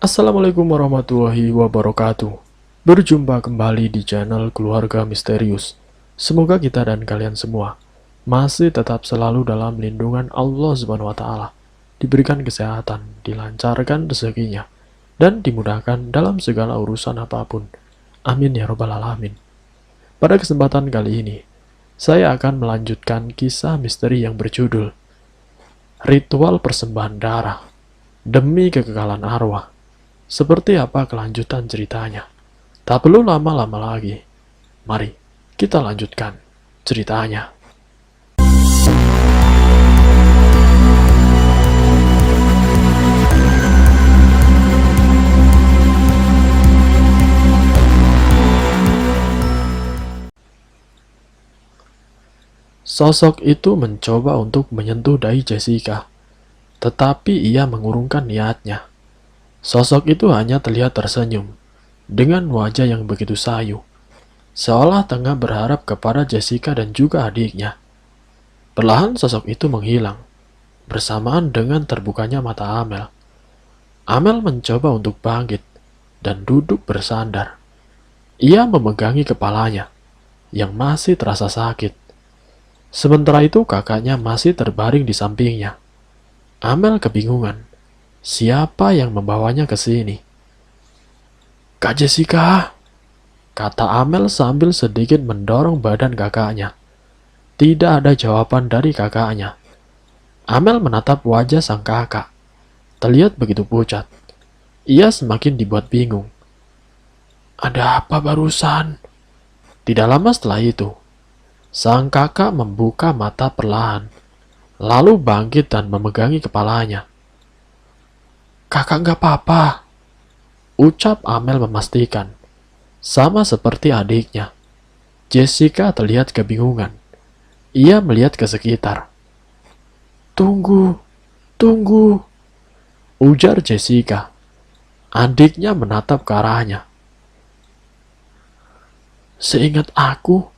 Assalamualaikum warahmatullahi wabarakatuh. Berjumpa kembali di channel Keluarga Misterius. Semoga kita dan kalian semua masih tetap selalu dalam lindungan Allah Subhanahu wa taala, diberikan kesehatan, dilancarkan rezekinya, dan dimudahkan dalam segala urusan apapun. Amin ya robbal alamin. Pada kesempatan kali ini, saya akan melanjutkan kisah misteri yang berjudul Ritual Persembahan Darah Demi Kekekalan Arwah. Seperti apa kelanjutan ceritanya? Tak perlu lama-lama lagi. Mari kita lanjutkan ceritanya. Sosok itu mencoba untuk menyentuh dahi Jessica, tetapi ia mengurungkan niatnya. Sosok itu hanya terlihat tersenyum, dengan wajah yang begitu sayu, seolah tengah berharap kepada Jessica dan juga adiknya. Perlahan sosok itu menghilang, bersamaan dengan terbukanya mata Amel. Amel mencoba untuk bangkit dan duduk bersandar. Ia memegangi kepalanya, yang masih terasa sakit. Sementara itu kakaknya masih terbaring di sampingnya. Amel kebingungan. Siapa yang membawanya ke sini? Kak Jessica, kata Amel sambil sedikit mendorong badan kakaknya. Tidak ada jawaban dari kakaknya. Amel menatap wajah sang kakak. Terlihat begitu pucat. Ia semakin dibuat bingung. Ada apa barusan? Tidak lama setelah itu, sang kakak membuka mata perlahan, lalu bangkit dan memegangi kepalanya. Kakak nggak apa-apa, ucap Amel memastikan. Sama seperti adiknya, Jessica terlihat kebingungan. Ia melihat ke sekitar. Tunggu, tunggu, ujar Jessica. Adiknya menatap ke arahnya. Seingat aku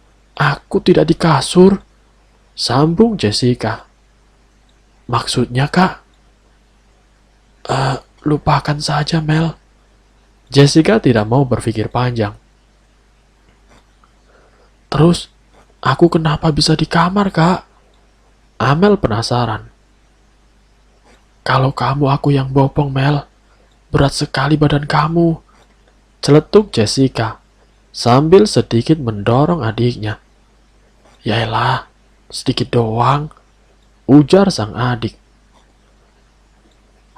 tidak di kasur, sambung Jessica. Maksudnya kak? Lupakan saja Mel. Jessica tidak mau berpikir panjang. Terus, aku kenapa bisa di kamar kak? Amel penasaran. Kalau kamu aku yang bopong Mel, berat sekali badan kamu, celetuk Jessica sambil sedikit mendorong adiknya. Yaelah, sedikit doang, ujar sang adik.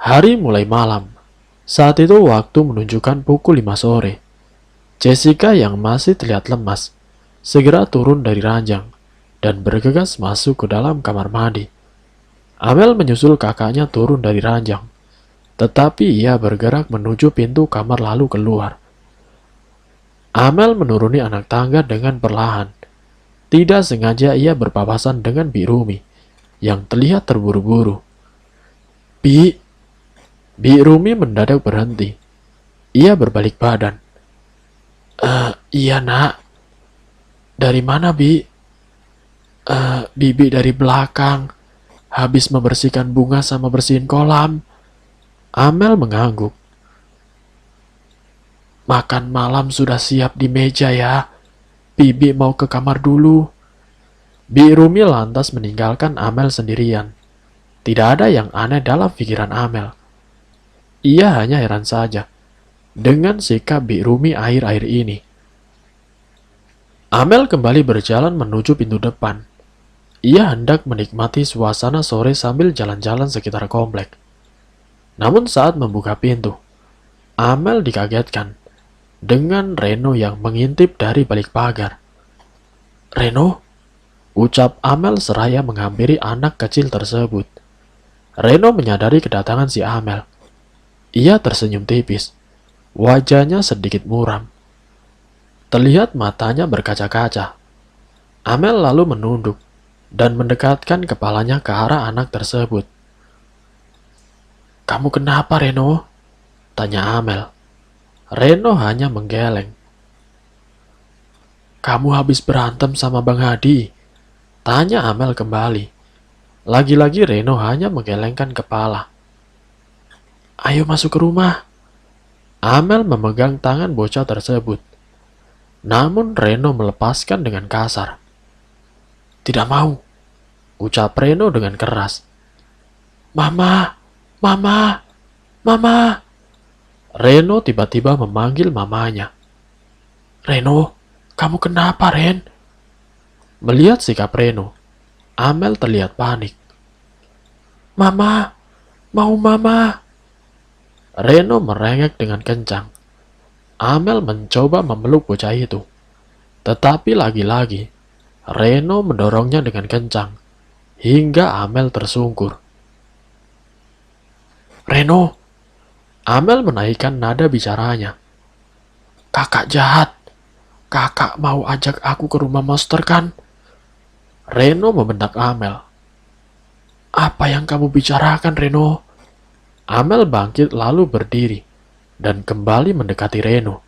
Hari mulai malam. Saat itu waktu menunjukkan pukul 5 sore. Jessica yang masih terlihat lemas, segera turun dari ranjang dan bergegas masuk ke dalam kamar mandi. Amel menyusul kakaknya turun dari ranjang, tetapi ia bergerak menuju pintu kamar lalu keluar. Amel menuruni anak tangga dengan perlahan. Tidak sengaja ia berpapasan dengan Bi Rumi, yang terlihat terburu-buru. Bi Rumi mendadak berhenti. Ia berbalik badan. Iya nak. Dari mana Bi? Bibi dari belakang. Habis membersihkan bunga sama bersihin kolam. Amel mengangguk. Makan malam sudah siap di meja ya. Bibi mau ke kamar dulu. Bi Rumi lantas meninggalkan Amel sendirian. Tidak ada yang aneh dalam pikiran Amel. Ia hanya heran saja dengan sikap Bi Rumi akhir-akhir ini. Amel kembali berjalan menuju pintu depan. Ia hendak menikmati suasana sore sambil jalan-jalan sekitar komplek. Namun saat membuka pintu, Amel dikagetkan dengan Reno yang mengintip dari balik pagar. Reno? Ucap Amel seraya menghampiri anak kecil tersebut. Reno menyadari kedatangan si Amel. Ia tersenyum tipis. Wajahnya sedikit muram. Terlihat matanya berkaca-kaca. Amel lalu menunduk dan mendekatkan kepalanya ke arah anak tersebut. Kamu kenapa, Reno? Tanya Amel. Reno hanya menggeleng. Kamu habis berantem sama Bang Hadi? Tanya Amel kembali. Lagi-lagi Reno hanya menggelengkan kepala. Ayo masuk ke rumah. Amel memegang tangan bocah tersebut. Namun Reno melepaskan dengan kasar. "Tidak mau," ucap Reno dengan keras. "Mama, mama, mama." Reno tiba-tiba memanggil mamanya. "Reno, kamu kenapa, Ren?" Melihat sikap Reno, Amel terlihat panik. "Mama, mau mama." Reno merengek dengan kencang. Amel mencoba memeluk bocah itu. Tetapi lagi-lagi, Reno mendorongnya dengan kencang, hingga Amel tersungkur. "Reno," Amel menaikkan nada bicaranya. "Kakak jahat. Kakak mau ajak aku ke rumah monster kan?" Reno membentak Amel. "Apa yang kamu bicarakan, Reno?" Amel bangkit lalu berdiri dan kembali mendekati Reno.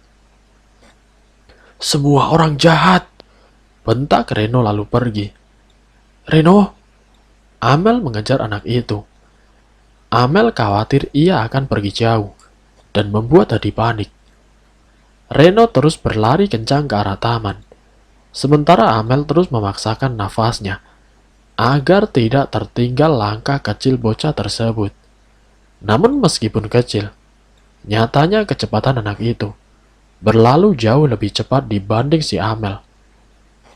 "Semua orang jahat," bentak Reno lalu pergi. "Reno!" Amel mengejar anak itu. Amel khawatir ia akan pergi jauh dan membuat Hadi panik. Reno terus berlari kencang ke arah taman, sementara Amel terus memaksakan nafasnya agar tidak tertinggal langkah kecil bocah tersebut. Namun meskipun kecil, nyatanya kecepatan anak itu berlalu jauh lebih cepat dibanding si Amel.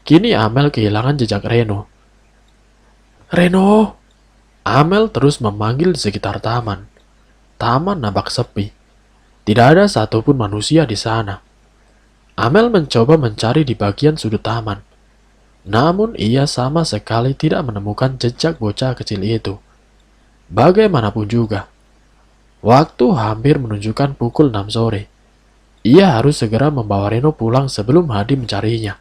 Kini Amel kehilangan jejak Reno. "Reno!" Amel terus memanggil di sekitar taman. Taman nampak sepi. Tidak ada satupun manusia di sana. Amel mencoba mencari di bagian sudut taman. Namun ia sama sekali tidak menemukan jejak bocah kecil itu. Bagaimanapun juga, waktu hampir menunjukkan pukul 6 sore. Ia harus segera membawa Reno pulang sebelum Hadi mencarinya.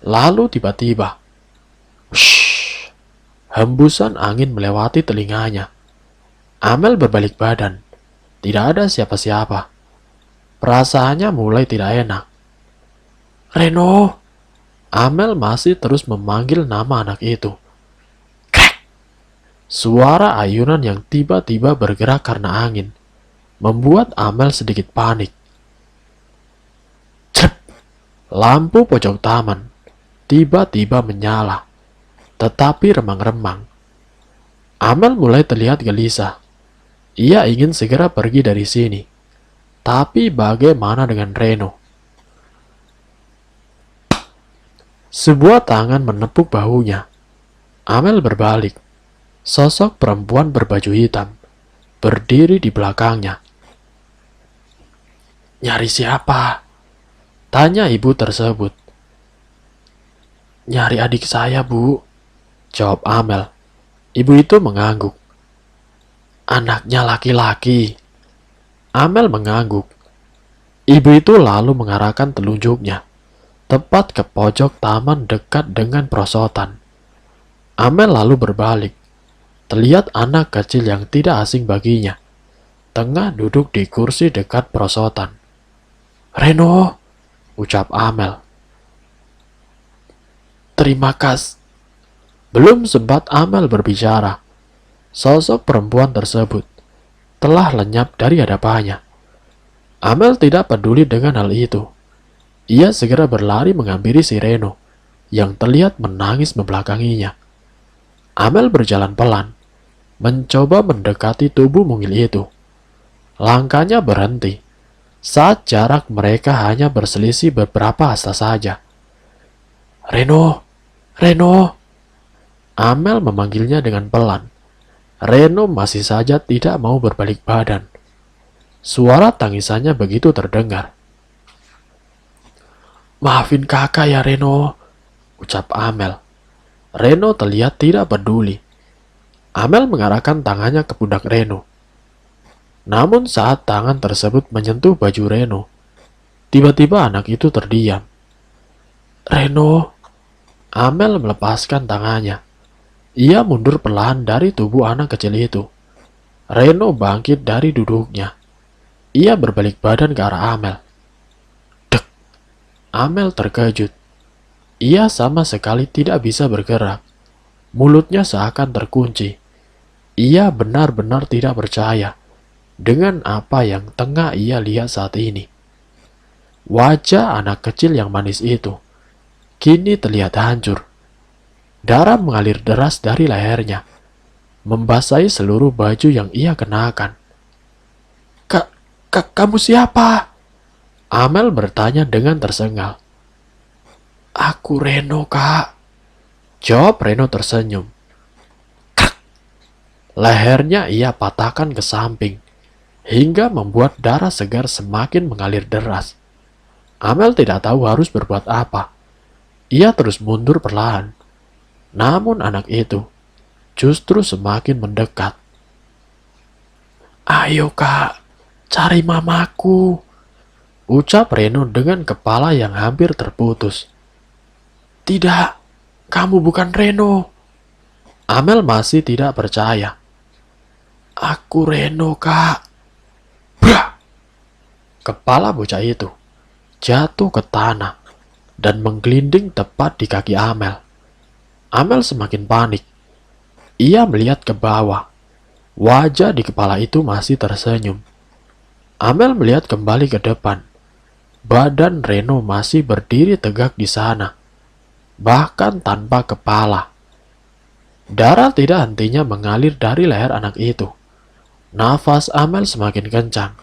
Lalu tiba-tiba, "Shh!" Hembusan angin melewati telinganya. Amel berbalik badan. Tidak ada siapa-siapa. Perasaannya mulai tidak enak. "Reno!" Amel masih terus memanggil nama anak itu. Krek! Suara ayunan yang tiba-tiba bergerak karena angin membuat Amel sedikit panik. Cep! Lampu pojok taman tiba-tiba menyala, tetapi remang-remang. Amel mulai terlihat gelisah. Ia ingin segera pergi dari sini. Tapi bagaimana dengan Reno? Sebuah tangan menepuk bahunya. Amel berbalik. Sosok perempuan berbaju hitam berdiri di belakangnya. "Nyari siapa?" tanya ibu tersebut. "Nyari adik saya, Bu," jawab Amel. Ibu itu mengangguk. "Anaknya laki-laki." Amel mengangguk. Ibu itu lalu mengarahkan telunjuknya tepat ke pojok taman dekat dengan perosotan. Amel lalu berbalik. Terlihat anak kecil yang tidak asing baginya, tengah duduk di kursi dekat perosotan. "Reno," ucap Amel. "Terima kasih." Belum sempat Amel berbicara, sosok perempuan tersebut telah lenyap dari hadapannya. Amel tidak peduli dengan hal itu. Ia segera berlari menghampiri si Reno yang terlihat menangis membelakanginya. Amel berjalan pelan, mencoba mendekati tubuh mungil itu. Langkahnya berhenti saat jarak mereka hanya berselisih beberapa hasta saja. "Reno! Reno!" Amel memanggilnya dengan pelan. Reno masih saja tidak mau berbalik badan. Suara tangisannya begitu terdengar. "Maafin kakak ya, Reno," ucap Amel. Reno terlihat tidak peduli. Amel mengarahkan tangannya ke pundak Reno. Namun saat tangan tersebut menyentuh baju Reno, tiba-tiba anak itu terdiam. "Reno!" Amel melepaskan tangannya. Ia mundur perlahan dari tubuh anak kecil itu. Reno bangkit dari duduknya. Ia berbalik badan ke arah Amel. Dek! Amel terkejut. Ia sama sekali tidak bisa bergerak. Mulutnya seakan terkunci. Ia benar-benar tidak percaya dengan apa yang tengah ia lihat saat ini. Wajah anak kecil yang manis itu kini terlihat hancur. Darah mengalir deras dari lehernya, membasahi seluruh baju yang ia kenakan. Kamu siapa?" Amel bertanya dengan tersengal. "Aku Reno, Kak," jawab Reno tersenyum. Krak! Lehernya ia patahkan ke samping, hingga membuat darah segar semakin mengalir deras. Amel tidak tahu harus berbuat apa. Ia terus mundur perlahan. Namun anak itu justru semakin mendekat. "Ayo Kak, cari mamaku," ucap Reno dengan kepala yang hampir terputus. "Tidak, kamu bukan Reno." Amel masih tidak percaya. "Aku Reno, Kak." Brak! Kepala bocah itu jatuh ke tanah dan menggelinding tepat di kaki Amel. Amel semakin panik. Ia melihat ke bawah. Wajah di kepala itu masih tersenyum. Amel melihat kembali ke depan. Badan Reno masih berdiri tegak di sana, bahkan tanpa kepala. Darah tidak hentinya mengalir dari leher anak itu. Nafas Amel semakin kencang.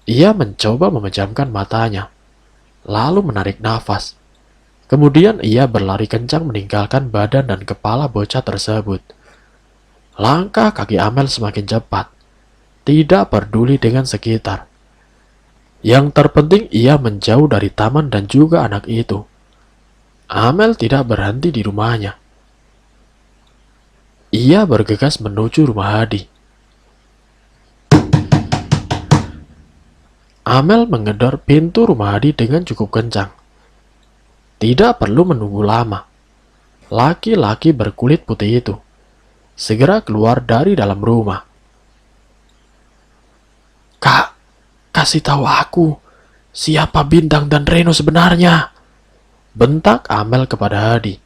Ia mencoba memejamkan matanya, lalu menarik nafas. Kemudian ia berlari kencang meninggalkan badan dan kepala bocah tersebut. Langkah kaki Amel semakin cepat, tidak peduli dengan sekitar. Yang terpenting ia menjauh dari taman dan juga anak itu. Amel tidak berhenti di rumahnya. Ia bergegas menuju rumah Hadi. Amel menggedor pintu rumah Hadi dengan cukup kencang. Tidak perlu menunggu lama. Laki-laki berkulit putih itu segera keluar dari dalam rumah. "Kak, kasih tahu aku siapa Bintang dan Reno sebenarnya," bentak Amel kepada Hadi.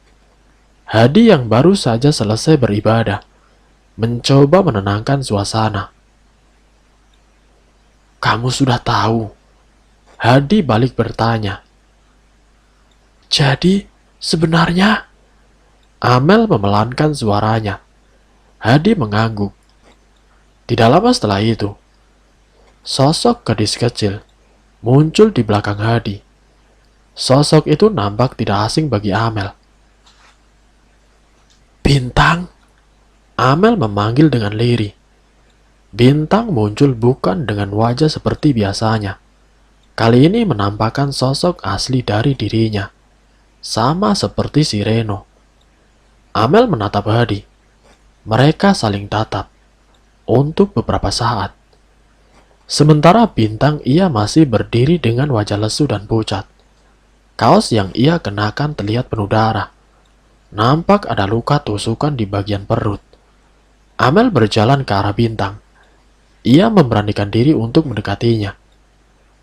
Hadi yang baru saja selesai beribadah mencoba menenangkan suasana. "Kamu sudah tahu?" Hadi balik bertanya. "Jadi sebenarnya?" Amel memelankan suaranya. Hadi mengangguk. Tidak lama setelah itu, sosok gadis kecil muncul di belakang Hadi. Sosok itu nampak tidak asing bagi Amel. "Bintang?" Amel memanggil dengan lirih. Bintang muncul bukan dengan wajah seperti biasanya. Kali ini menampakkan sosok asli dari dirinya, sama seperti si Reno. Amel menatap Hadi. Mereka saling tatap untuk beberapa saat. Sementara Bintang ia masih berdiri dengan wajah lesu dan pucat. Kaos yang ia kenakan terlihat penuh darah. Nampak ada luka tusukan di bagian perut. Amel berjalan ke arah Bintang. Ia memberanikan diri untuk mendekatinya.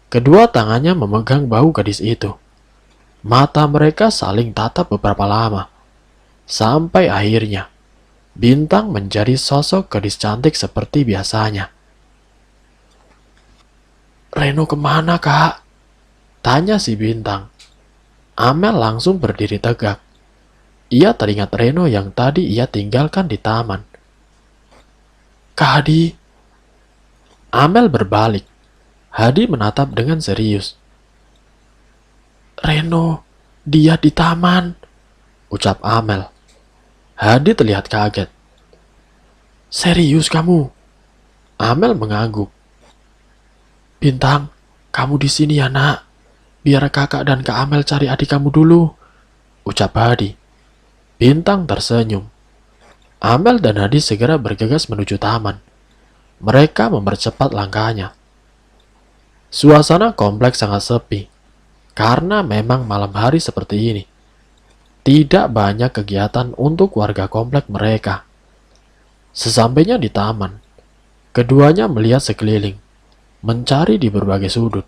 Kedua tangannya memegang bahu gadis itu. Mata mereka saling tatap beberapa lama. Sampai akhirnya, Bintang menjadi sosok gadis cantik seperti biasanya. "Reno kemana, Kak?" tanya si Bintang. Amel langsung berdiri tegak. Ia teringat Reno yang tadi ia tinggalkan di taman. "Kak Hadi." Amel berbalik. Hadi menatap dengan serius. "Reno, dia di taman," ucap Amel. Hadi terlihat kaget. "Serius kamu?" Amel mengangguk. "Bintang, kamu di sini ya nak. Biar kakak dan Kak Amel cari adik kamu dulu," ucap Hadi. Bintang tersenyum. Amel dan Hadi segera bergegas menuju taman. Mereka mempercepat langkahnya. Suasana kompleks sangat sepi, karena memang malam hari seperti ini. Tidak banyak kegiatan untuk warga komplek mereka. Sesampainya di taman, keduanya melihat sekeliling, mencari di berbagai sudut.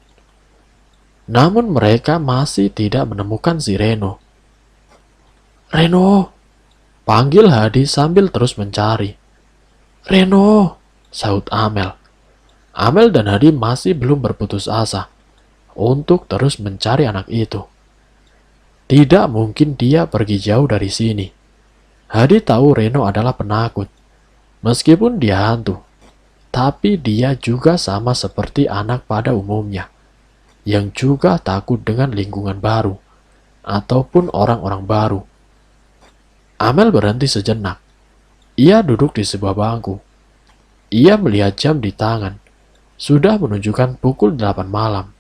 Namun mereka masih tidak menemukan si Reno. "Reno!" panggil Hadi sambil terus mencari. "Reno!" sahut Amel. Amel dan Hadi masih belum berputus asa untuk terus mencari anak itu. Tidak mungkin dia pergi jauh dari sini. Hadi tahu Reno adalah penakut. Meskipun dia hantu, tapi dia juga sama seperti anak pada umumnya, yang juga takut dengan lingkungan baru ataupun orang-orang baru. Amel berhenti sejenak. Ia duduk di sebuah bangku. Ia melihat jam di tangan. Sudah menunjukkan pukul 8 malam.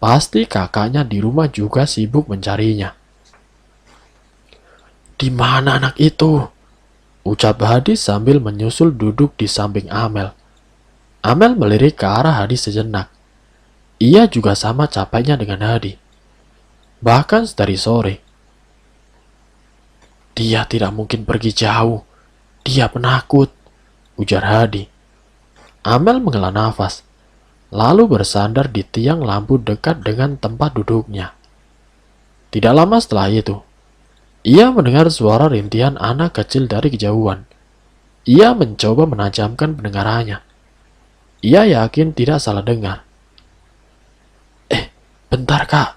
Pasti kakaknya di rumah juga sibuk mencarinya. "Di mana anak itu?" ucap Hadi sambil menyusul duduk di samping Amel. Amel melirik ke arah Hadi sejenak. Ia juga sama capeknya dengan Hadi. Bahkan dari sore. "Dia tidak mungkin pergi jauh. Dia penakut," ujar Hadi. Amel menghela nafas, lalu bersandar di tiang lampu dekat dengan tempat duduknya. Tidak lama setelah itu, ia mendengar suara rintihan anak kecil dari kejauhan. Ia mencoba menajamkan pendengarannya. Ia yakin tidak salah dengar. "Bentar kak."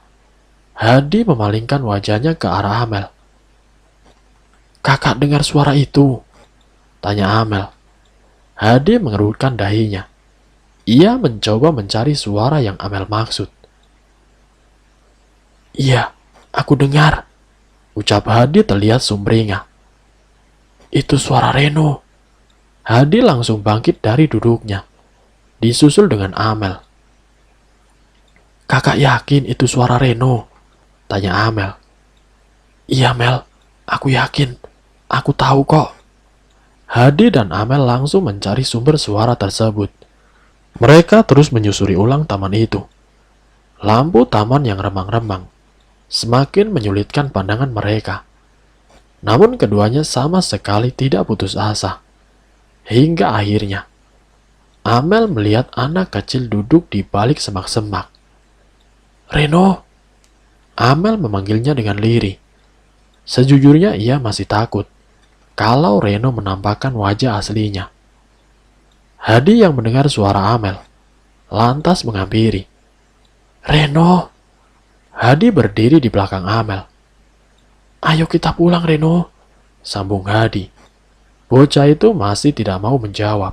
Hadi memalingkan wajahnya ke arah Amel. "Kakak dengar suara itu?" tanya Amel. Hadi mengerutkan dahinya. Ia mencoba mencari suara yang Amel maksud. "Iya, aku dengar," ucap Hadi terlihat sumringah. "Itu suara Reno." Hadi langsung bangkit dari duduknya, disusul dengan Amel. "Kakak yakin itu suara Reno?" tanya Amel. "Iya Mel, aku yakin. Aku tahu kok." Hadi dan Amel langsung mencari sumber suara tersebut. Mereka terus menyusuri ulang taman itu. Lampu taman yang remang-remang semakin menyulitkan pandangan mereka. Namun keduanya sama sekali tidak putus asa. Hingga akhirnya, Amel melihat anak kecil duduk di balik semak-semak. "Reno!" Amel memanggilnya dengan lirih. Sejujurnya ia masih takut kalau Reno menampakkan wajah aslinya. Hadi yang mendengar suara Amel lantas menghampiri. "Reno!" Hadi berdiri di belakang Amel. "Ayo kita pulang Reno," sambung Hadi. Bocah itu masih tidak mau menjawab.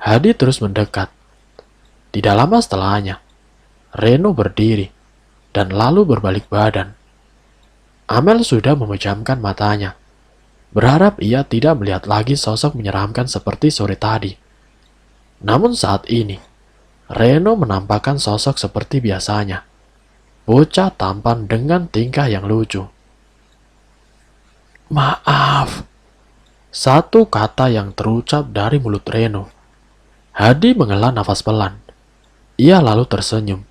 Hadi terus mendekat. Tidak lama setelahnya, Reno berdiri dan lalu berbalik badan. Amel sudah memejamkan matanya, berharap ia tidak melihat lagi sosok menyeramkan seperti sore tadi. Namun saat ini, Reno menampakkan sosok seperti biasanya. Bocah tampan dengan tingkah yang lucu. "Maaf," satu kata yang terucap dari mulut Reno. Hadi menghela nafas pelan. Ia lalu tersenyum.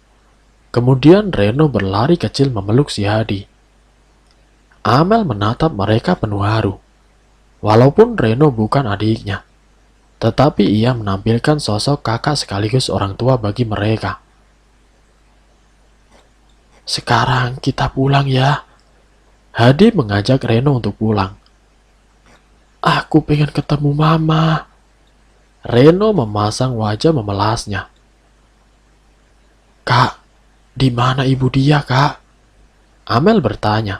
Kemudian Reno berlari kecil memeluk si Hadi. Amel menatap mereka penuh haru. Walaupun Reno bukan adiknya, tetapi ia menampilkan sosok kakak sekaligus orang tua bagi mereka. "Sekarang kita pulang ya." Hadi mengajak Reno untuk pulang. "Aku pengen ketemu mama." Reno memasang wajah memelasnya. "Kak, di mana ibu dia, Kak?" Amel bertanya.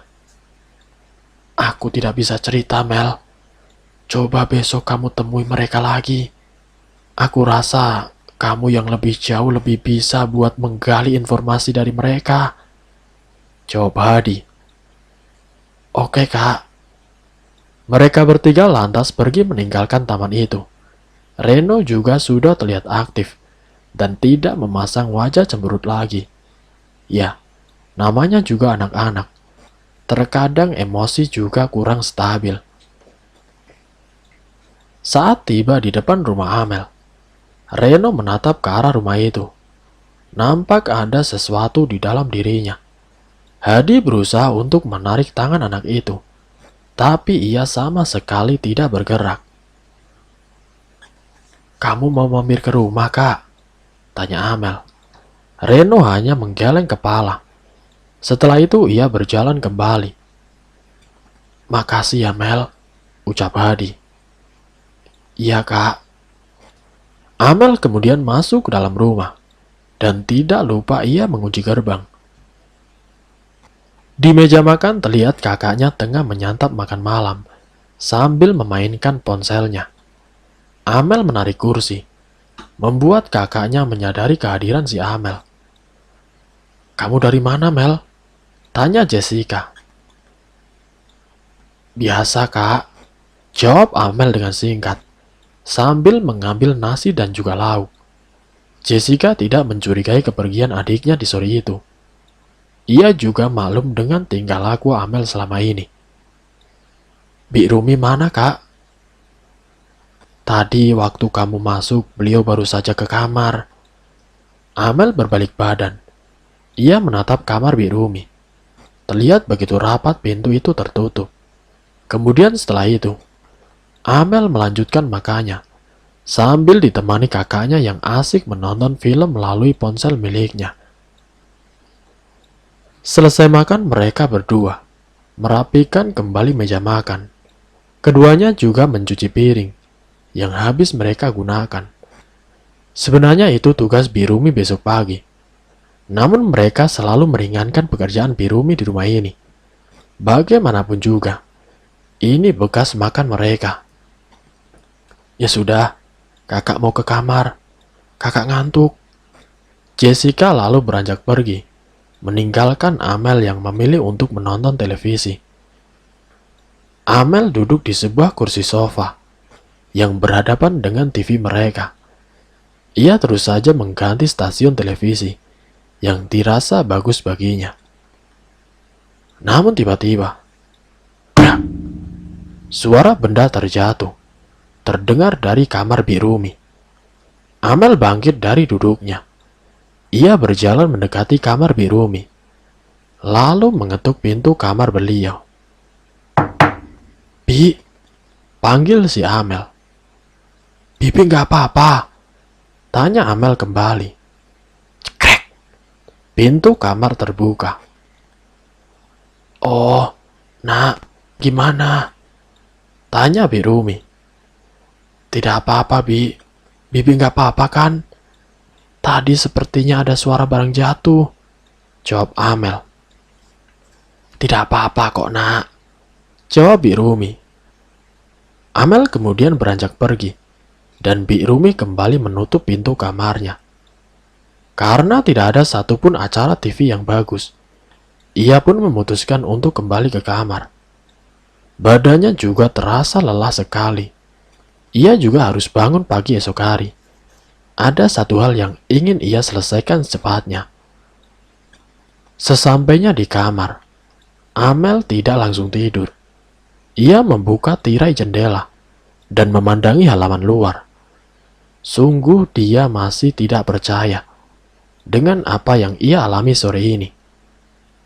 "Aku tidak bisa cerita, Mel. Coba besok kamu temui mereka lagi. Aku rasa kamu yang lebih bisa buat menggali informasi dari mereka." Jawab Hadi. "Oke, Kak." Mereka bertiga lantas pergi meninggalkan taman itu. Reno juga sudah terlihat aktif dan tidak memasang wajah cemberut lagi. Ya, namanya juga anak-anak. Terkadang emosi juga kurang stabil. Saat tiba di depan rumah Amel, Reno menatap ke arah rumah itu. Nampak ada sesuatu di dalam dirinya. Hadi berusaha untuk menarik tangan anak itu, tapi ia sama sekali tidak bergerak. "Kamu mau mampir ke rumah, Kak?" tanya Amel. Reno hanya menggeleng kepala. Setelah itu ia berjalan kembali. "Makasih ya Mel," ucap Hadi. "Iya Kak." Amel kemudian masuk ke dalam rumah, dan tidak lupa ia mengunci gerbang. Di meja makan terlihat kakaknya tengah menyantap makan malam, sambil memainkan ponselnya. Amel menarik kursi, membuat kakaknya menyadari kehadiran si Amel. "Kamu dari mana, Mel?" tanya Jessica. "Biasa, Kak," jawab Amel dengan singkat, sambil mengambil nasi dan juga lauk. Jessica tidak mencurigai kepergian adiknya di sore itu. Ia juga maklum dengan tingkah laku Amel selama ini. "Bi Rumi mana, Kak?" "Tadi waktu kamu masuk, beliau baru saja ke kamar." Amel berbalik badan. Ia menatap kamar Bi Rumi. Terlihat begitu rapat pintu itu tertutup. Kemudian setelah itu, Amel melanjutkan makannya, sambil ditemani kakaknya yang asik menonton film melalui ponsel miliknya. Selesai makan, mereka berdua merapikan kembali meja makan. Keduanya juga mencuci piring yang habis mereka gunakan. Sebenarnya itu tugas Birumi besok pagi. Namun mereka selalu meringankan pekerjaan Birumi di rumah ini. Bagaimanapun juga, ini bekas makan mereka. "Ya sudah, kakak mau ke kamar. Kakak ngantuk." Jessica lalu beranjak pergi, meninggalkan Amel yang memilih untuk menonton televisi. Amel duduk di sebuah kursi sofa yang berhadapan dengan TV mereka. Ia terus saja mengganti stasiun televisi yang dirasa bagus baginya. Namun tiba-tiba, brak, suara benda terjatuh terdengar dari kamar Bi Rumi. Amel bangkit dari duduknya. Ia berjalan mendekati kamar Bi Rumi, lalu mengetuk pintu kamar beliau. "Bi," panggil si Amel. "Bibi nggak apa-apa?" tanya Amel kembali. Cekrek, pintu kamar terbuka. "Oh, nak, gimana?" tanya Bi Rumi. "Tidak apa-apa, Bi. Bibi nggak apa-apa kan? Tadi sepertinya ada suara barang jatuh," jawab Amel. "Tidak apa-apa kok, nak," jawab Bi Rumi. Amel kemudian beranjak pergi, dan Bi Rumi kembali menutup pintu kamarnya. Karena tidak ada satupun acara TV yang bagus, ia pun memutuskan untuk kembali ke kamar. Badannya juga terasa lelah sekali. Ia juga harus bangun pagi esok hari. Ada satu hal yang ingin ia selesaikan secepatnya. Sesampainya di kamar, Amel tidak langsung tidur. Ia membuka tirai jendela dan memandangi halaman luar. Sungguh dia masih tidak percaya dengan apa yang ia alami sore ini.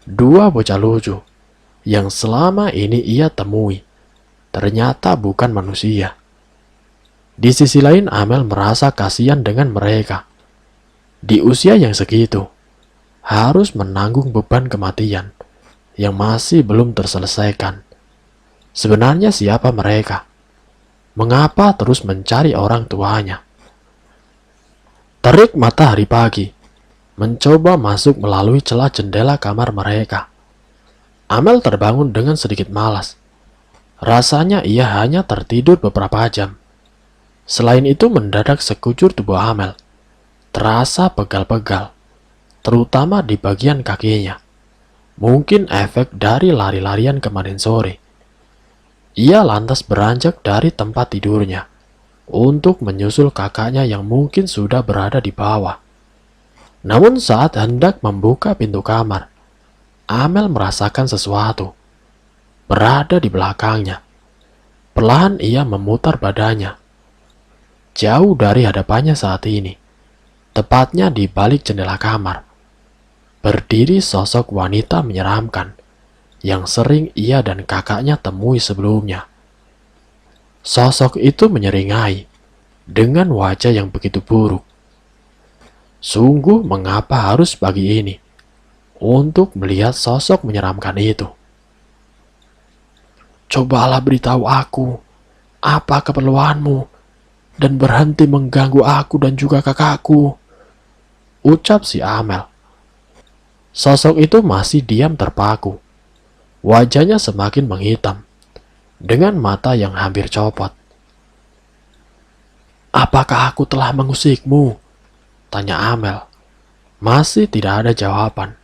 Dua bocah lucu yang selama ini ia temui ternyata bukan manusia. Di sisi lain, Amel merasa kasihan dengan mereka. Di usia yang segitu, harus menanggung beban kematian yang masih belum terselesaikan. Sebenarnya siapa mereka? Mengapa terus mencari orang tuanya? Terik matahari pagi mencoba masuk melalui celah jendela kamar mereka. Amel terbangun dengan sedikit malas. Rasanya ia hanya tertidur beberapa jam. Selain itu, mendadak sekujur tubuh Amel terasa pegal-pegal, terutama di bagian kakinya. Mungkin efek dari lari-larian kemarin sore. Ia lantas beranjak dari tempat tidurnya untuk menyusul kakaknya yang mungkin sudah berada di bawah. Namun saat hendak membuka pintu kamar, Amel merasakan sesuatu berada di belakangnya. Perlahan ia memutar badannya. Jauh dari hadapannya saat ini, tepatnya di balik jendela kamar, berdiri sosok wanita menyeramkan yang sering ia dan kakaknya temui sebelumnya. Sosok itu menyeringai dengan wajah yang begitu buruk. Sungguh mengapa harus pagi ini untuk melihat sosok menyeramkan itu? "Cobalah beritahu aku, apa keperluanmu?" dan berhenti mengganggu aku dan juga kakakku, ucap si Amel. Sosok itu masih diam terpaku. Wajahnya semakin menghitam, dengan mata yang hampir copot. Apakah aku telah mengusikmu? Tanya Amel. Masih tidak ada jawaban.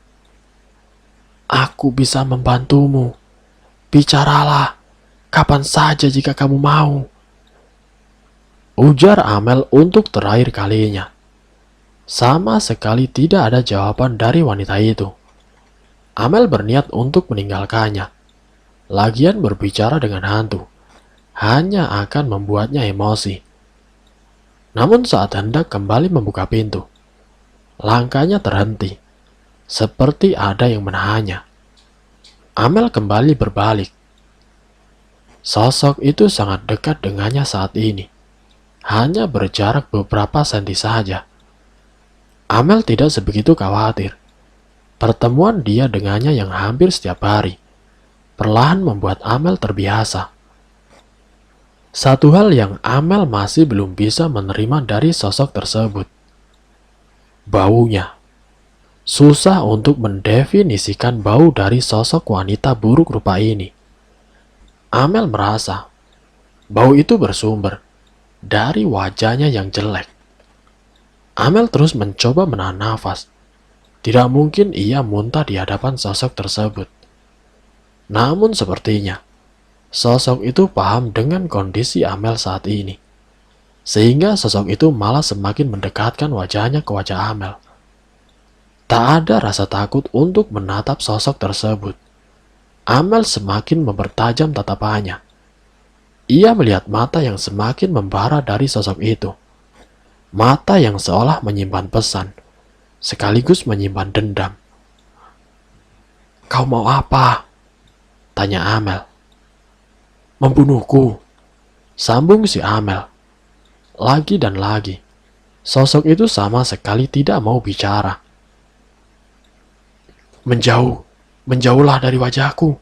Aku bisa membantumu. Bicaralah, kapan saja jika kamu mau. Ujar Amel untuk terakhir kalinya. Sama sekali tidak ada jawaban dari wanita itu. Amel berniat untuk meninggalkannya. Lagian berbicara dengan hantu hanya akan membuatnya emosi. Namun saat hendak kembali membuka pintu, langkahnya terhenti, seperti ada yang menahannya. Amel kembali berbalik. Sosok itu sangat dekat dengannya saat ini, hanya berjarak beberapa senti saja. Amel tidak sebegitu khawatir. Pertemuan dia dengannya yang hampir setiap hari perlahan membuat Amel terbiasa. Satu hal yang Amel masih belum bisa menerima dari sosok tersebut, baunya. Susah untuk mendefinisikan bau dari sosok wanita buruk rupa ini. Amel merasa bau itu bersumber dari wajahnya yang jelek. Amel terus mencoba menahan nafas. Tidak mungkin ia muntah di hadapan sosok tersebut. Namun sepertinya sosok itu paham dengan kondisi Amel saat ini, sehingga sosok itu malah semakin mendekatkan wajahnya ke wajah Amel. Tak ada rasa takut untuk menatap sosok tersebut. Amel semakin mempertajam tatapannya. Ia melihat mata yang semakin membara dari sosok itu. Mata yang seolah menyimpan pesan, sekaligus menyimpan dendam. Kau mau apa? Tanya Amel. Membunuhku, sambung si Amel. Lagi dan lagi, sosok itu sama sekali tidak mau bicara. Menjauhlah dari wajahku,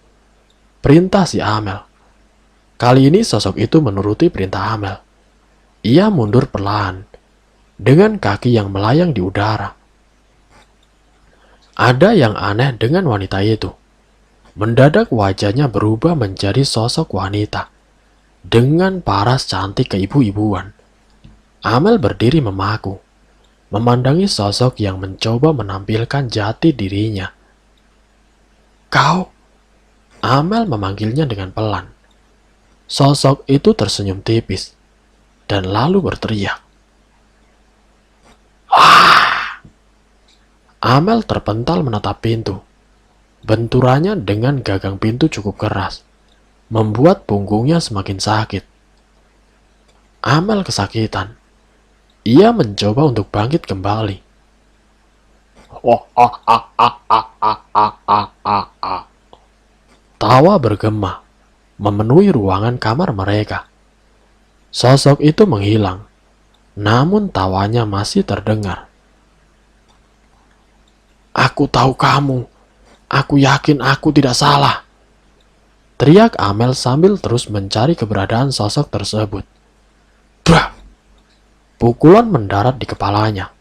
perintah si Amel. Kali ini sosok itu menuruti perintah Amel. Ia mundur perlahan, dengan kaki yang melayang di udara. Ada yang aneh dengan wanita itu. Mendadak wajahnya berubah menjadi sosok wanita, dengan paras cantik keibu-ibuan. Amel berdiri memaku, memandangi sosok yang mencoba menampilkan jati dirinya. Kau? Amel memanggilnya dengan pelan. Sosok itu tersenyum tipis, dan lalu berteriak. Ah! Amel terpental menatap pintu. Benturannya dengan gagang pintu cukup keras, membuat punggungnya semakin sakit. Amel kesakitan. Ia mencoba untuk bangkit kembali. Tawa bergema memenuhi ruangan kamar mereka. Sosok itu menghilang, namun tawanya masih terdengar. Aku tahu kamu. Aku yakin aku tidak salah. Teriak Amel sambil terus mencari keberadaan sosok tersebut. Brak! Pukulan mendarat di kepalanya.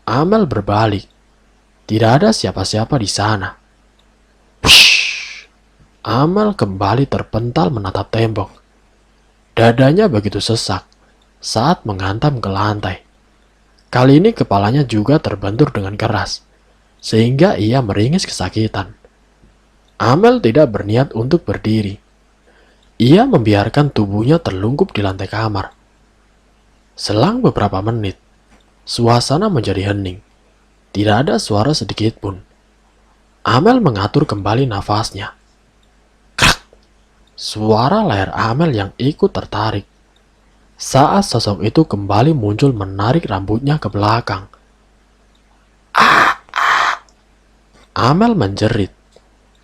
Amel berbalik. Tidak ada siapa-siapa di sana. Psh! Amel kembali terpental menatap tembok. Dadanya begitu sesak saat menghantam ke lantai. Kali ini kepalanya juga terbentur dengan keras, sehingga ia meringis kesakitan. Amel tidak berniat untuk berdiri. Ia membiarkan tubuhnya terlungkup di lantai kamar. Selang beberapa menit, suasana menjadi hening. Tidak ada suara sedikit pun. Amel mengatur kembali nafasnya. Krak! Suara leher Amel yang ikut tertarik. Saat sosok itu kembali muncul menarik rambutnya ke belakang. Amel menjerit.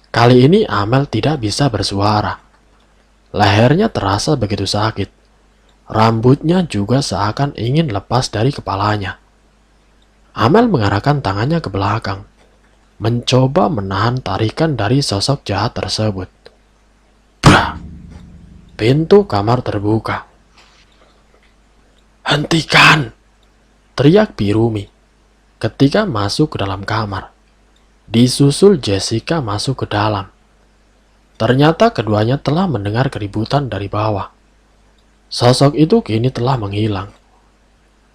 Kali ini Amel tidak bisa bersuara. Lehernya terasa begitu sakit. Rambutnya juga seakan ingin lepas dari kepalanya. Amel mengarahkan tangannya ke belakang, mencoba menahan tarikan dari sosok jahat tersebut. Bah! Pintu kamar terbuka. Hentikan! Teriak Birumi ketika masuk ke dalam kamar. Disusul Jessica masuk ke dalam. Ternyata keduanya telah mendengar keributan dari bawah. Sosok itu kini telah menghilang.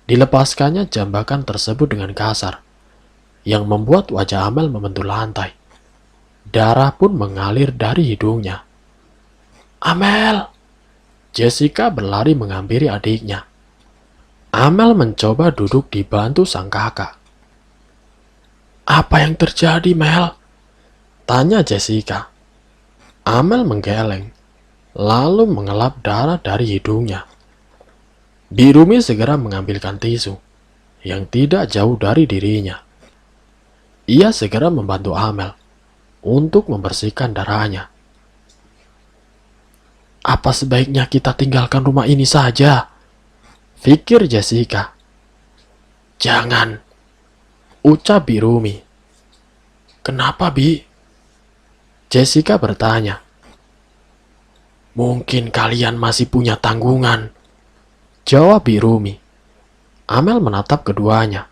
Dilepaskannya jambakan tersebut dengan kasar, yang membuat wajah Amel membentur lantai. Darah pun mengalir dari hidungnya. Amel! Jessica berlari menghampiri adiknya. Amel mencoba duduk dibantu sang kakak. Apa yang terjadi, Mel? Tanya Jessica. Amel menggeleng, lalu mengelap darah dari hidungnya. Birumi segera mengambilkan tisu yang tidak jauh dari dirinya. Ia segera membantu Amel untuk membersihkan darahnya. Apa sebaiknya kita tinggalkan rumah ini saja? Pikir Jessica. Jangan, ucap Birumi. Kenapa, Bi? Jessica bertanya. Mungkin kalian masih punya tanggungan, jawab Birumi. Amel menatap keduanya.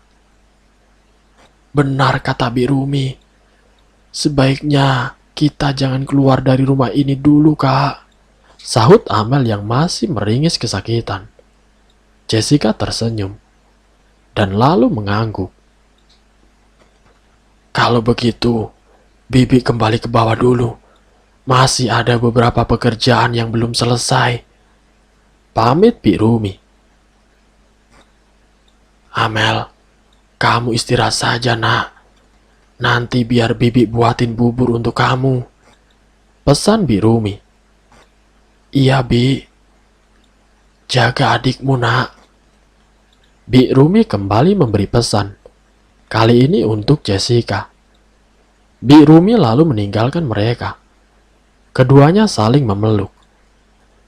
Benar kata Birumi. Sebaiknya kita jangan keluar dari rumah ini dulu, Kak. Sahut Amel yang masih meringis kesakitan. Jessica tersenyum dan lalu mengangguk. Kalau begitu, Bibi kembali ke bawah dulu. Masih ada beberapa pekerjaan yang belum selesai. Pamit Birumi. Amel, kamu istirahat saja, Nak. Nanti biar Bibi buatin bubur untuk kamu. Pesan Birumi. Iya, Bi. Jaga adikmu, Nak. Birumi kembali memberi pesan. Kali ini untuk Jessica. Birumi lalu meninggalkan mereka. Keduanya saling memeluk,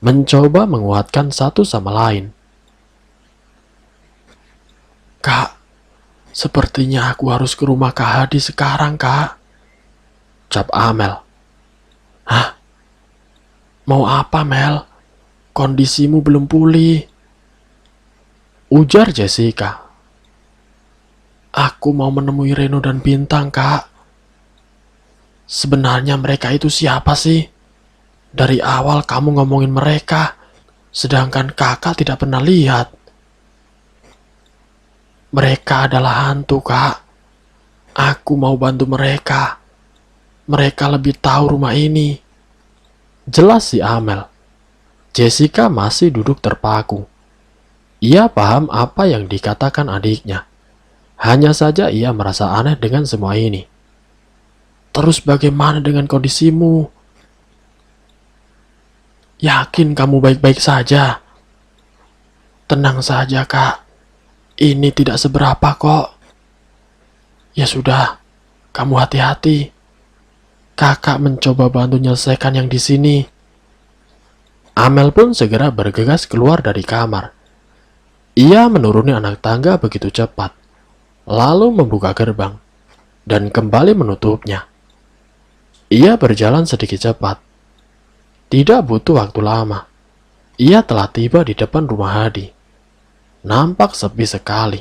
mencoba menguatkan satu sama lain. Kak, sepertinya aku harus ke rumah Kak Hadi sekarang, Kak. Ucap Amel. Hah? Mau apa, Mel? Kondisimu belum pulih. Ujar Jessica. Aku mau menemui Reno dan Bintang, Kak. Sebenarnya mereka itu siapa sih? Dari awal kamu ngomongin mereka, sedangkan kakak tidak pernah lihat. Mereka adalah hantu, Kak. Aku mau bantu mereka. Mereka lebih tahu rumah ini. Jelas si Amel. Jessica masih duduk terpaku. Ia paham apa yang dikatakan adiknya. Hanya saja ia merasa aneh dengan semua ini. Terus bagaimana dengan kondisimu? Yakin kamu baik-baik saja? Tenang saja, Kak. Ini tidak seberapa kok. Ya sudah, kamu hati-hati. Kakak mencoba bantu menyelesaikan yang di sini. Amel pun segera bergegas keluar dari kamar. Ia menuruni anak tangga begitu cepat, lalu membuka gerbang dan kembali menutupnya. Ia berjalan sedikit cepat. Tidak butuh waktu lama. Ia telah tiba di depan rumah Hadi. Nampak sepi sekali.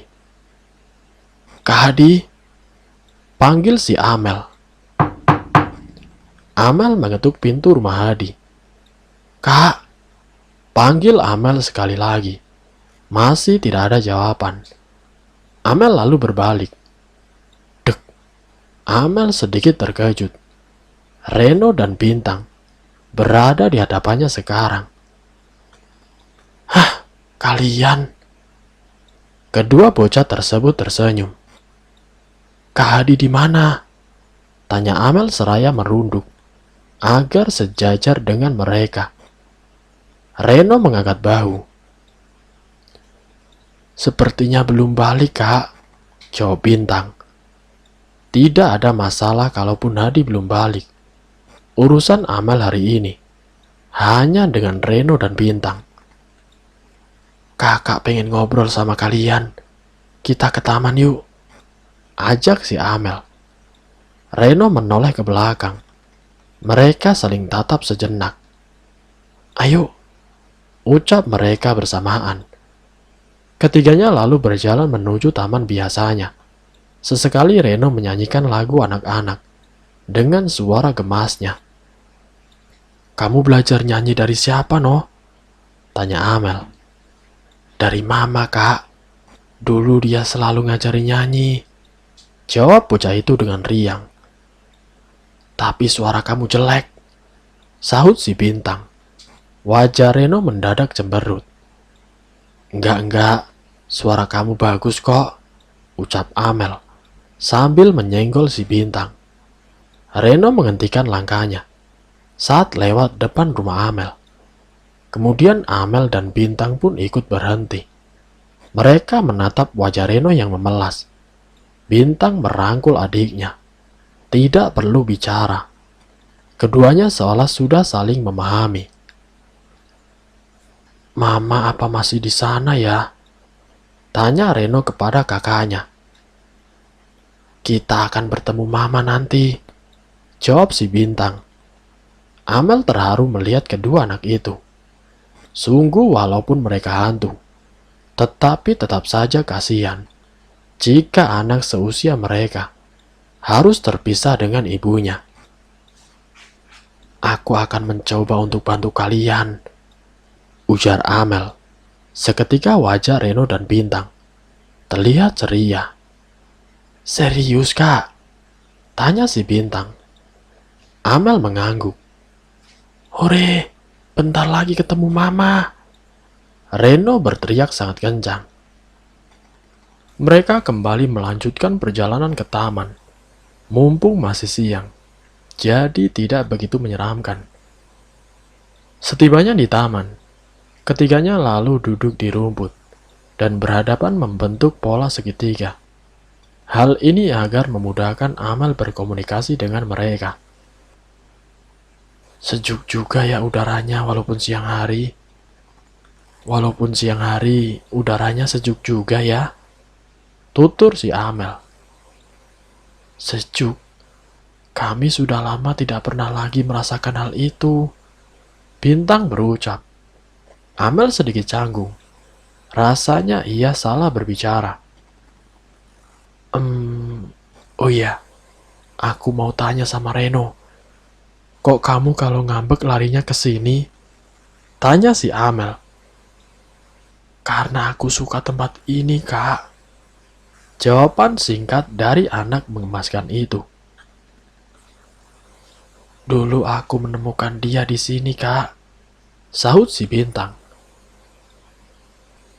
Kak Hadi, panggil si Amel. Amel mengetuk pintu rumah Hadi. Kak, panggil Amel sekali lagi. Masih tidak ada jawaban. Amel lalu berbalik. Dek, Amel sedikit terkejut. Reno dan Bintang berada di hadapannya sekarang. Hah, kalian? Kedua bocah tersebut tersenyum. Kak Hadi di mana? Tanya Amel seraya merunduk agar sejajar dengan mereka. Reno mengangkat bahu. Sepertinya belum balik, Kak. Jawab Bintang. Tidak ada masalah kalaupun Hadi belum balik. Urusan Amel hari ini hanya dengan Reno dan Bintang. Kakak pengen ngobrol sama kalian. Kita ke taman yuk. Ajak si Amel. Reno menoleh ke belakang. Mereka saling tatap sejenak. Ayo, ucap mereka bersamaan. Ketiganya lalu berjalan menuju taman biasanya. Sesekali Reno menyanyikan lagu anak-anak dengan suara gemasnya. "Kamu belajar nyanyi dari siapa, no?" tanya Amel. "Dari mama, Kak. Dulu dia selalu ngajarin nyanyi," jawab bocah itu dengan riang. "Tapi suara kamu jelek," sahut si Bintang. Wajah Reno mendadak cemberut. Enggak, suara kamu bagus kok," ucap Amel sambil menyenggol si Bintang. Reno menghentikan langkahnya saat lewat depan rumah Amel. Kemudian Amel dan Bintang pun ikut berhenti. Mereka menatap wajah Reno yang memelas. Bintang merangkul adiknya. Tidak perlu bicara. Keduanya seolah sudah saling memahami. "Mama apa masih di sana ya?" tanya Reno kepada kakaknya. "Kita akan bertemu Mama nanti," jawab si Bintang. Amel terharu melihat kedua anak itu. Sungguh walaupun mereka hantu, tetapi tetap saja kasihan jika anak seusia mereka harus terpisah dengan ibunya. "Aku akan mencoba untuk bantu kalian," ujar Amel. Seketika wajah Reno dan Bintang terlihat ceria. "Serius, Kak?" tanya si Bintang. Amel mengangguk. "Hore, bentar lagi ketemu Mama!" Reno berteriak sangat kencang. Mereka kembali melanjutkan perjalanan ke taman. Mumpung masih siang, jadi tidak begitu menyeramkan. Setibanya di taman, ketiganya lalu duduk di rumput dan berhadapan membentuk pola segitiga. Hal ini agar memudahkan Amel berkomunikasi dengan mereka. "Sejuk juga ya udaranya walaupun siang hari." "Walaupun siang hari, udaranya sejuk juga ya," tutur si Amel. "Sejuk? Kami sudah lama tidak pernah lagi merasakan hal itu," Bintang berucap. Amel sedikit canggung. Rasanya ia salah berbicara. Oh iya, aku mau tanya sama Reno. Kok kamu kalau ngambek larinya ke sini?" tanya si Amel. "Karena aku suka tempat ini, Kak." Jawaban singkat dari anak mengemaskan itu. "Dulu aku menemukan dia di sini, Kak," sahut si Bintang.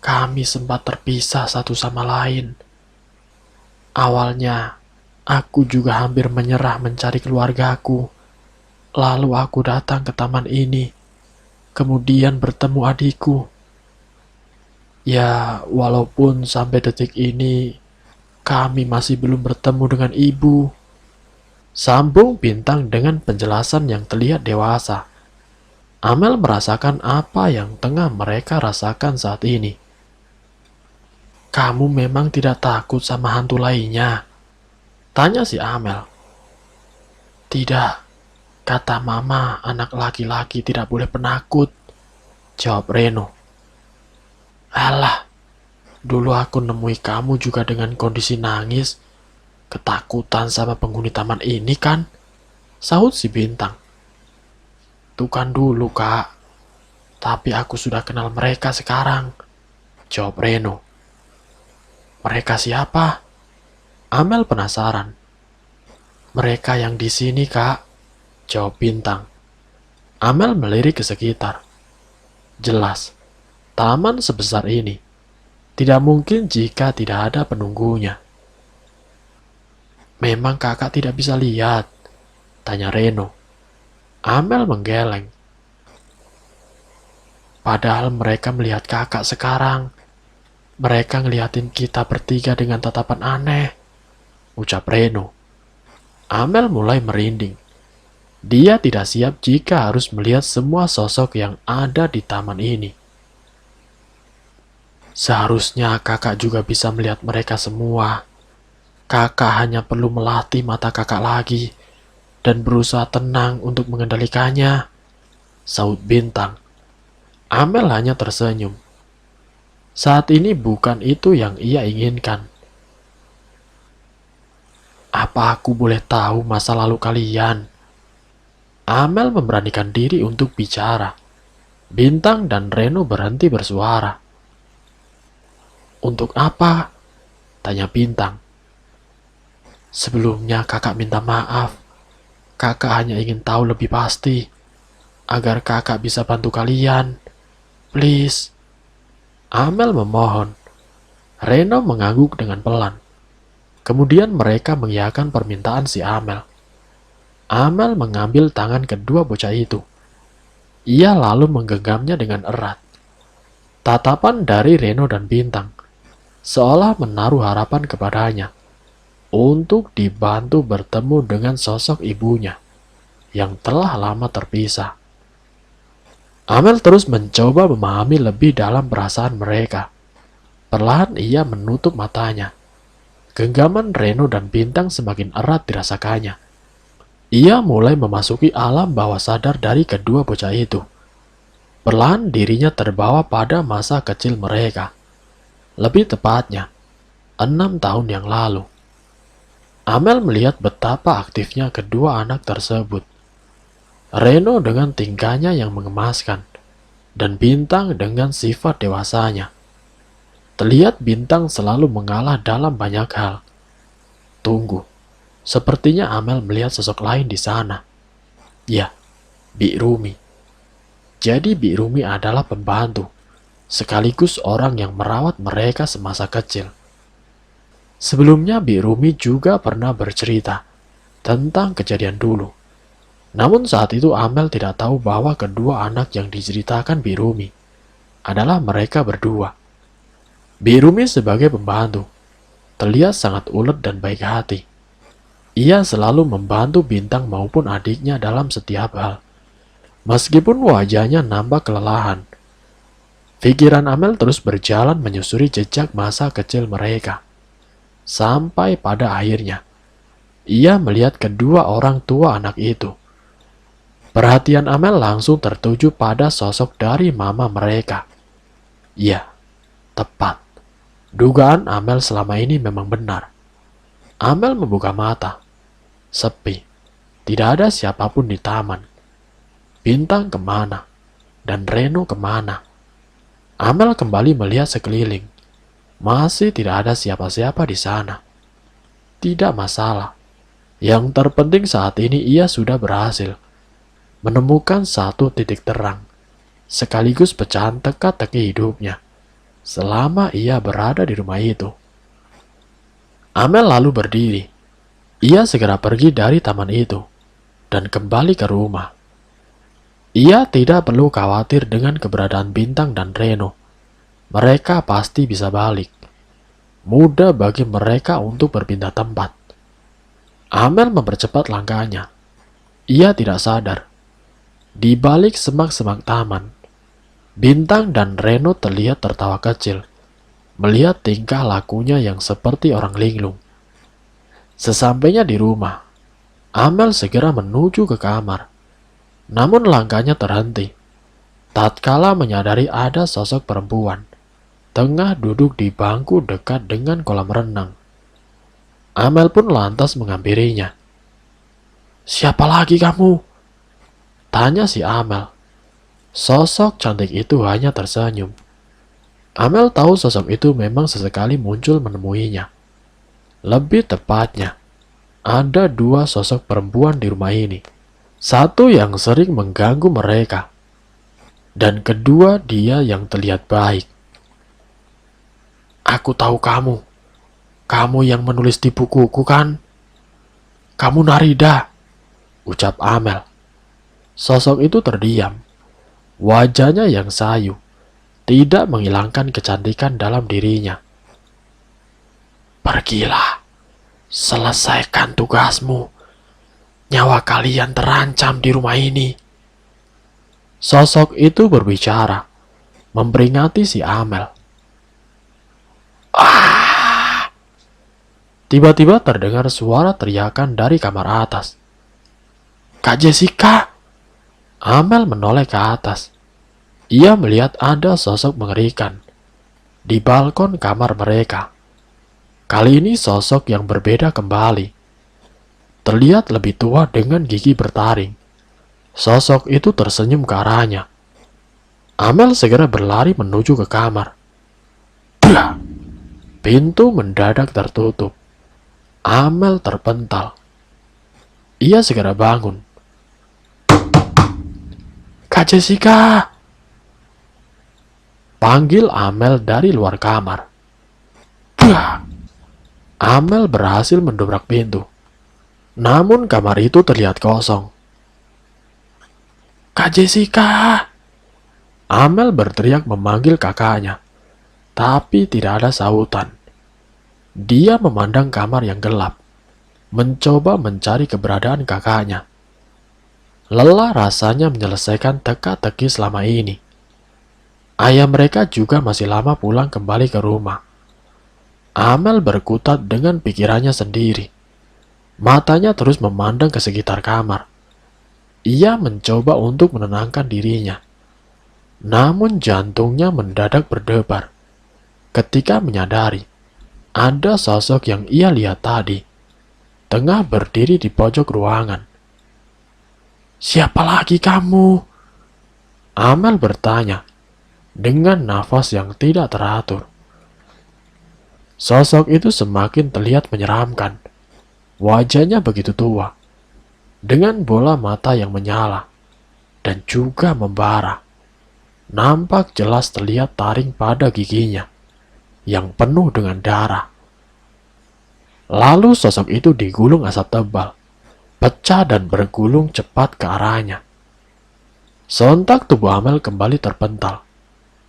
"Kami sempat terpisah satu sama lain. Awalnya, aku juga hampir menyerah mencari keluargaku. Lalu aku datang ke taman ini, kemudian bertemu adikku. Ya, walaupun sampai detik ini, kami masih belum bertemu dengan ibu," sambung Bintang dengan penjelasan yang terlihat dewasa. Amel merasakan apa yang tengah mereka rasakan saat ini. "Kamu memang tidak takut sama hantu lainnya?" tanya si Amel. "Tidak, kata Mama anak laki-laki tidak boleh penakut," jawab Reno. "Alah, dulu aku nemui kamu juga dengan kondisi nangis, ketakutan sama penghuni taman ini kan?" sahut si Bintang. "Itu kan dulu, Kak. Tapi aku sudah kenal mereka sekarang," jawab Reno. "Mereka siapa?" Amel penasaran. "Mereka yang di sini, Kak," jawab Bintang. Amel melirik ke sekitar. Jelas, taman sebesar ini tidak mungkin jika tidak ada penunggunya. "Memang kakak tidak bisa lihat?" tanya Reno. Amel menggeleng. "Padahal mereka melihat kakak sekarang. Mereka ngeliatin kita bertiga dengan tatapan aneh," ucap Reno. Amel mulai merinding. Dia tidak siap jika harus melihat semua sosok yang ada di taman ini. "Seharusnya kakak juga bisa melihat mereka semua. Kakak hanya perlu melatih mata kakak lagi dan berusaha tenang untuk mengendalikannya," sahut Bintang. Amel hanya tersenyum. Saat ini bukan itu yang ia inginkan. Apa aku boleh tahu masa lalu kalian? Amel memberanikan diri untuk bicara. Bintang dan Reno berhenti bersuara. Untuk apa? Tanya Bintang. Sebelumnya kakak minta maaf. Kakak hanya ingin tahu lebih pasti. Agar kakak bisa bantu kalian. Please. Amel memohon. Reno mengangguk dengan pelan. Kemudian mereka mengiyakan permintaan si Amel. Amel mengambil tangan kedua bocah itu. Ia lalu menggenggamnya dengan erat. Tatapan dari Reno dan Bintang seolah menaruh harapan kepadanya untuk dibantu bertemu dengan sosok ibunya yang telah lama terpisah. Amel terus mencoba memahami lebih dalam perasaan mereka. Perlahan ia menutup matanya. Genggaman Reno dan Bintang semakin erat dirasakannya. Ia mulai memasuki alam bawah sadar dari kedua bocah itu. Perlahan dirinya terbawa pada masa kecil mereka. Lebih tepatnya, 6 tahun yang lalu. Amel melihat betapa aktifnya kedua anak tersebut. Reno dengan tingkahnya yang mengemaskan, dan Bintang dengan sifat dewasanya. Terlihat Bintang selalu mengalah dalam banyak hal. Tunggu, sepertinya Amel melihat sosok lain di sana. Ya, Bi Rumi. Jadi Bi Rumi adalah pembantu, sekaligus orang yang merawat mereka semasa kecil. Sebelumnya Bi Rumi juga pernah bercerita tentang kejadian dulu. Namun saat itu Amel tidak tahu bahwa kedua anak yang diceritakan Bi Rumi adalah mereka berdua. Bi Rumi sebagai pembantu terlihat sangat ulet dan baik hati. Ia selalu membantu Bintang maupun adiknya dalam setiap hal. Meskipun wajahnya nampak kelelahan, pikiran Amel terus berjalan menyusuri jejak masa kecil mereka. Sampai pada akhirnya, ia melihat kedua orang tua anak itu. Perhatian Amel langsung tertuju pada sosok dari mama mereka. Ya, tepat. Dugaan Amel selama ini memang benar. Amel membuka mata. Sepi. Tidak ada siapapun di taman. Bintang kemana? Dan Reno kemana? Amel kembali melihat sekeliling. Masih tidak ada siapa-siapa di sana. Tidak masalah. Yang terpenting saat ini ia sudah berhasil menemukan satu titik terang, sekaligus pecahan teka-teki hidupnya selama ia berada di rumah itu. Amel lalu berdiri. Ia segera pergi dari taman itu dan kembali ke rumah. Ia tidak perlu khawatir dengan keberadaan Bintang dan Reno. Mereka pasti bisa balik. Mudah bagi mereka untuk berpindah tempat. Amel mempercepat langkahnya. Ia tidak sadar. Di balik semak-semak taman, Bintang dan Reno terlihat tertawa kecil, melihat tingkah lakunya yang seperti orang linglung. Sesampainya di rumah, Amel segera menuju ke kamar. Namun langkahnya terhenti. Tatkala menyadari ada sosok perempuan tengah duduk di bangku dekat dengan kolam renang. Amel pun lantas menghampirinya. "Siapa lagi kamu?" tanya si Amel. Sosok cantik itu hanya tersenyum. Amel tahu sosok itu memang sesekali muncul menemuinya. Lebih tepatnya, ada dua sosok perempuan di rumah ini. Satu yang sering mengganggu mereka, dan kedua dia yang terlihat baik. "Aku tahu kamu. Kamu yang menulis di bukuku kan? Kamu Narida," ucap Amel. Sosok itu terdiam. Wajahnya yang sayu tidak menghilangkan kecantikan dalam dirinya. "Pergilah, selesaikan tugasmu. Nyawa kalian terancam di rumah ini." Sosok itu berbicara, memperingati si Amel. "Ah!" Tiba-tiba terdengar suara teriakan dari kamar atas. "Kak Jessica!" Amel menoleh ke atas. Ia melihat ada sosok mengerikan. di balkon kamar mereka. Kali ini sosok yang berbeda kembali. Terlihat lebih tua dengan gigi bertaring. Sosok itu tersenyum ke arahnya. Amel segera berlari menuju ke kamar. Blah! Pintu mendadak tertutup. Amel terpental. Ia segera bangun. Kak Jessica! Panggil Amel dari luar kamar. Blah! Amel berhasil mendobrak pintu. Namun kamar itu terlihat kosong. Kak Jessica! Amel berteriak memanggil kakaknya, tapi tidak ada sautan. Dia memandang kamar yang gelap, mencoba mencari keberadaan kakaknya. Lelah rasanya menyelesaikan teka-teki selama ini. Ayah mereka juga masih lama pulang kembali ke rumah. Amel berkutat dengan pikirannya sendiri. Matanya terus memandang ke sekitar kamar. Ia mencoba untuk menenangkan dirinya. Namun jantungnya mendadak berdebar ketika menyadari ada sosok yang ia lihat tadi tengah berdiri di pojok ruangan. Siapa lagi kamu? Amel bertanya dengan nafas yang tidak teratur. Sosok itu semakin terlihat menyeramkan. Wajahnya begitu tua, dengan bola mata yang menyala dan juga membara. Nampak jelas terlihat taring pada giginya yang penuh dengan darah. Lalu sosok itu digulung asap tebal, pecah dan bergulung cepat ke arahnya. Sontak tubuh Amel kembali terpental,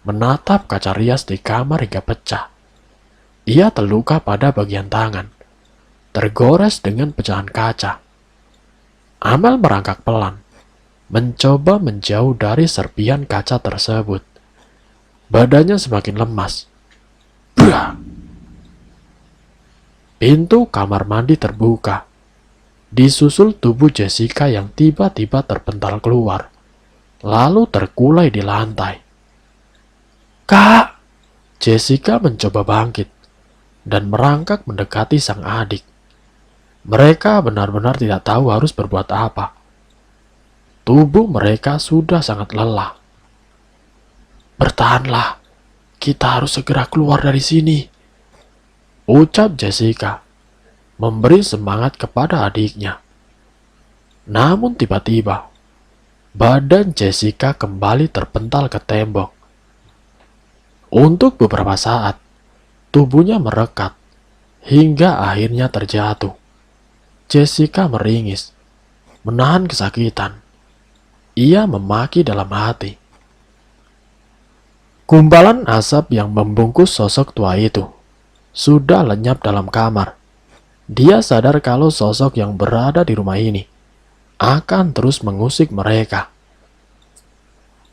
menatap kaca rias di kamar hingga pecah. Ia terluka pada bagian tangan, tergores dengan pecahan kaca. Amel merangkak pelan, mencoba menjauh dari serpian kaca tersebut. Badannya semakin lemas. Blah! Pintu kamar mandi terbuka. Disusul tubuh Jessica yang tiba-tiba terpental keluar, lalu terkulai di lantai. Kak! Jessica mencoba bangkit dan merangkak mendekati sang adik. Mereka benar-benar tidak tahu harus berbuat apa. Tubuh mereka sudah sangat lelah. Bertahanlah, kita harus segera keluar dari sini, ucap Jessica, memberi semangat kepada adiknya. Namun tiba-tiba, badan Jessica kembali terpental ke tembok. Untuk beberapa saat, tubuhnya merekat, hingga akhirnya terjatuh. Jessica meringis, menahan kesakitan. Ia memaki dalam hati. Gumpalan asap yang membungkus sosok tua itu sudah lenyap dalam kamar. Dia sadar kalau sosok yang berada di rumah ini akan terus mengusik mereka.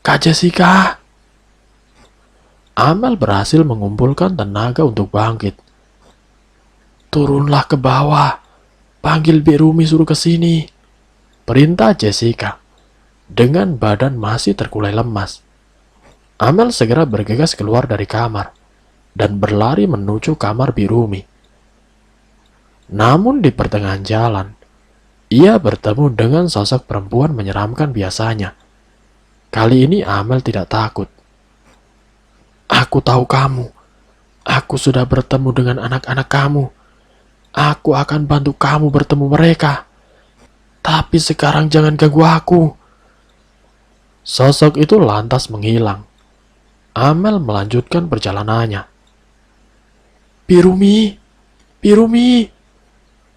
Kak Jessica! Amel berhasil mengumpulkan tenaga untuk bangkit. Turunlah ke bawah. Panggil Bi Rumi suruh ke sini, perintah Jessica dengan badan masih terkulai lemas. Amel segera bergegas keluar dari kamar dan berlari menuju kamar Bi Rumi. Namun di pertengahan jalan, ia bertemu dengan sosok perempuan menyeramkan biasanya. Kali ini Amel tidak takut. Aku tahu kamu. Aku sudah bertemu dengan anak-anak kamu. Aku akan bantu kamu bertemu mereka. Tapi sekarang jangan ganggu aku. Sosok itu lantas menghilang. Amel melanjutkan perjalanannya. Pirumi, Pirumi,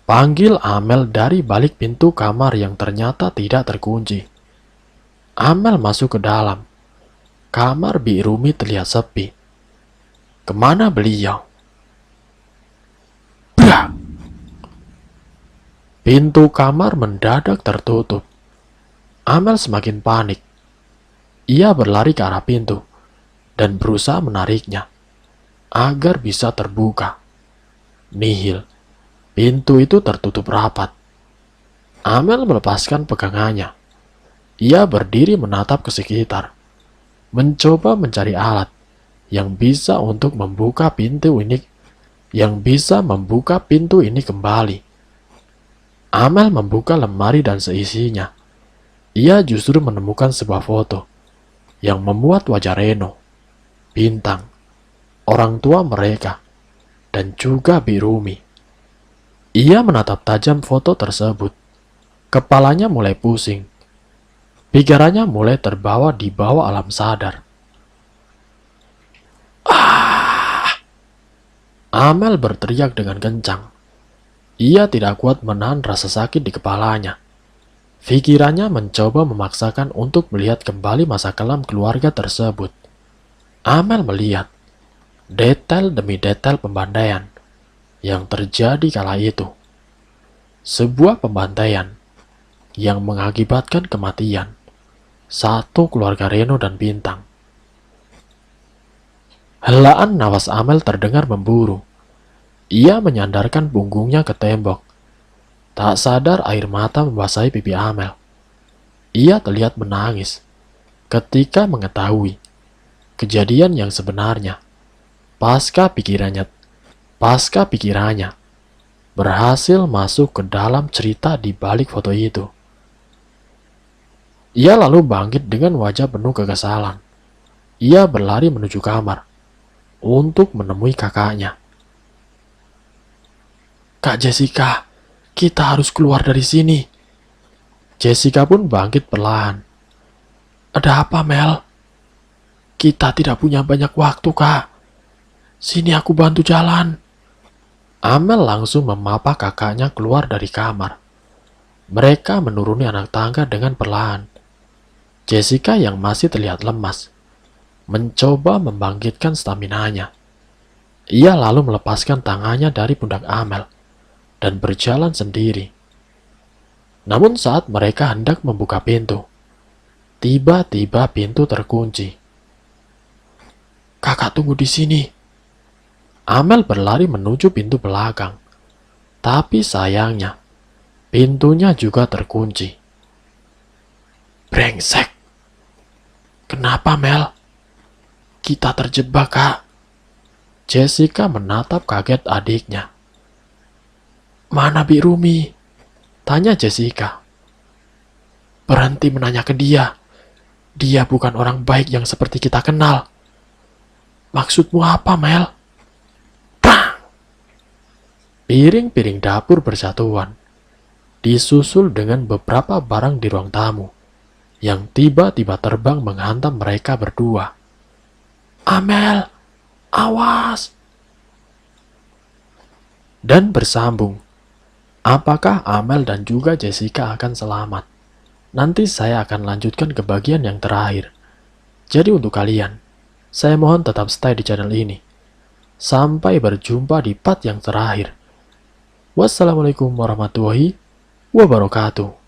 panggil Amel dari balik pintu kamar yang ternyata tidak terkunci. Amel masuk ke dalam. Kamar Bi Rumi terlihat sepi. Kemana beliau? Blah! Pintu kamar mendadak tertutup. Amel semakin panik. Ia berlari ke arah pintu dan berusaha menariknya agar bisa terbuka. Nihil. Pintu itu tertutup rapat. Amel melepaskan pegangannya. Ia berdiri menatap ke sekitar, mencoba mencari alat yang bisa untuk membuka pintu ini, kembali. Amel membuka lemari dan seisinya. Ia justru menemukan sebuah foto yang memuat wajah Reno, Bintang, orang tua mereka, dan juga Birumi. Ia menatap tajam foto tersebut. Kepalanya mulai pusing. Pikirannya mulai terbawa di bawah alam sadar. Amel berteriak dengan kencang. Ia tidak kuat menahan rasa sakit di kepalanya. Pikirannya mencoba memaksakan untuk melihat kembali masa kelam keluarga tersebut. Amel melihat detail demi detail pembantaian yang terjadi kala itu. Sebuah pembantaian yang mengakibatkan kematian satu keluarga Reno dan Bintang. Helaan napas Amel terdengar memburu. Ia menyandarkan punggungnya ke tembok. Tak sadar air mata membasahi pipi Amel. Ia terlihat menangis ketika mengetahui kejadian yang sebenarnya. Pasca pikirannya berhasil masuk ke dalam cerita di balik foto itu. Ia lalu bangkit dengan wajah penuh kekesalan. Ia berlari menuju kamar untuk menemui kakaknya. "Kak Jessica, kita harus keluar dari sini." Jessica pun bangkit perlahan. "Ada apa, Mel?" "Kita tidak punya banyak waktu, Kak. Sini aku bantu jalan." Amel langsung memapa kakaknya keluar dari kamar. Mereka menuruni anak tangga dengan perlahan. Jessica yang masih terlihat lemas mencoba membangkitkan staminanya. Ia lalu melepaskan tangannya dari pundak Amel dan berjalan sendiri. Namun saat mereka hendak membuka pintu, tiba-tiba pintu terkunci. "Kakak tunggu di sini." Amel berlari menuju pintu belakang. Tapi sayangnya, pintunya juga terkunci. "Brengsek. Kenapa, Mel?" "Kita terjebak, Kak." Jessica menatap kaget adiknya. "Mana Birumi?" tanya Jessica. "Berhenti menanya ke dia. Dia bukan orang baik yang seperti kita kenal." "Maksudmu apa, Mel?" Piring-piring dapur bersatuan, disusul dengan beberapa barang di ruang tamu, yang tiba-tiba terbang menghantam mereka berdua. "Amel, awas!" Dan bersambung. Apakah Amel dan juga Jessica akan selamat? Nanti saya akan lanjutkan ke bagian yang terakhir. Jadi untuk kalian, saya mohon tetap stay di channel ini. Sampai berjumpa di part yang terakhir. Wassalamualaikum warahmatullahi wabarakatuh.